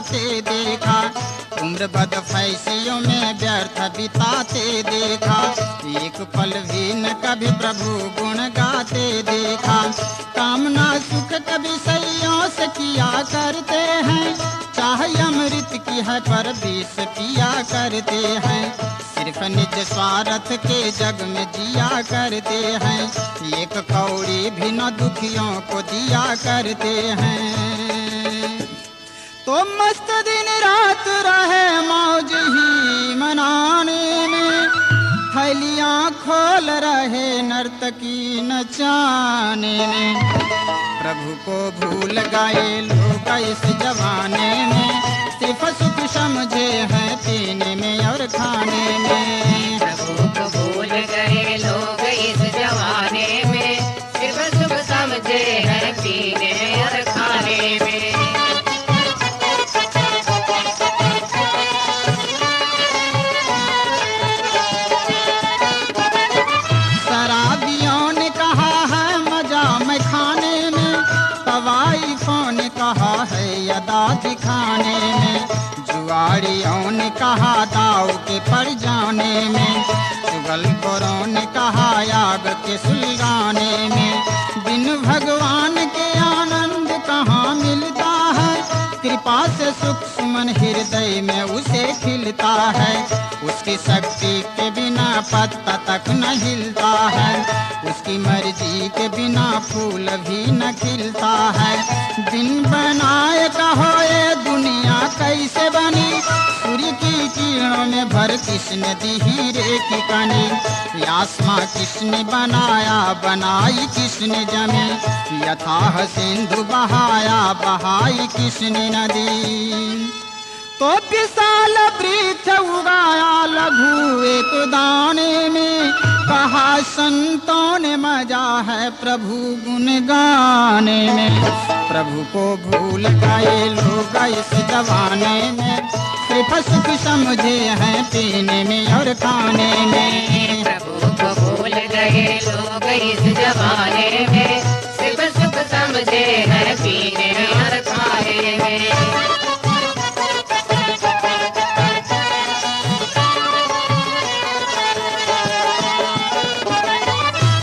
जाते देखा, उम्र बदफैसियों में व्यर्थ बिताते देखा, एक पल भी न कभी प्रभु गुण गाते देखा। कामना सुख कभी सैयों से किया करते हैं, चाहे अमृत की है पर विष पिया करते हैं, सिर्फ निज स्वार्थ के जग में जिया करते हैं, एक कौड़ी भी न दुखियों को दिया करते हैं। तो मस्त दिन रात रहे मौज ही मनाने में, थैलियां खोल रहे नर्तकी नचाने में, प्रभु को भूल गए लोग इस जमाने में, सिर्फ सुख समझे हैं पीने में और खाने में। प्रभु को भूल गए लोग इस जमाने में, सिर्फ सुख समझे हैं पीने और खाने में। शराबियों ने कहा है मजा मैं खाने में, तवाइफों ने कहा है अदा दिखाने में, जुआड़ियों ने कहा दाव के पड़ जाने में, चुगलखोरों ने कहा आग के सुलगाने में, बिन भगवान के आनंद कहाँ मिलता है, कृपा से सुख सुमन हृदय में उसे खिलता है, उसकी शक्ति के बिना पत्ता तक न हिलता है, उसकी मर्जी के बिना फूल भी न खिलता है। दिन बनाए कहो ये दुनिया कैसे बनी, सूर्य की किरणों में भर किसने दी हीरे की कनी, आसमां किसने बनाया बनाई किसने जमी, यथाह सिंधु बहाया बहाई किसने नदी। तो विशाल वृक्ष उगाया लघु एक दाने में, कहा संतों ने मजा है प्रभु गुण गाने में, प्रभु को भूल गए लोग इस जमाने में, सिर्फ सुख समझे हैं पीने में और खाने में। प्रभु को भूल गए लोग इस जमाने में, सिर्फ सुख समझे हैं पीने और खाने में।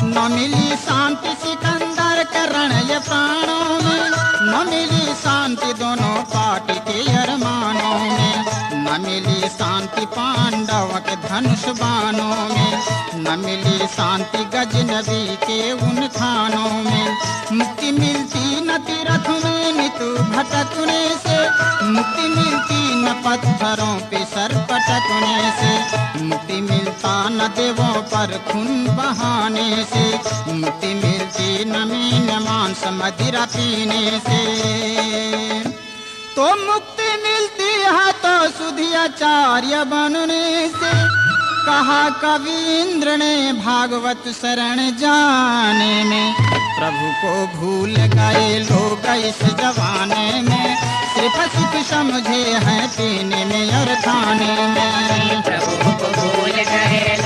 न मिली शांति सिकंदर के रणय प्राणों में, न मिली शांति दोनों पार्टी के अरमानों में, न मिली शांति पांडव के धनुष बाणों में, न मिली शांति गजनबी के उन खानों में, मुक्ति मिलती न तीर्थ में नितु भटकने से, मुक्ति मिलती न पत्थरों पे सर पटकने से, मुक्ति मिलता न देवों पर खून बहाने से, मुक्ति मिलती न मीन मांस मदिरा पीने से। तो मुक्ति मिलती है तो सुधी आचार्य बनने से, कहा कवींद्र ने भागवत शरण जाने में, प्रभु को भूल गए लोग इस जमाने में, सिर्फ सुख समझे हैं पीने में और खाने में। प्रभु को भूल गए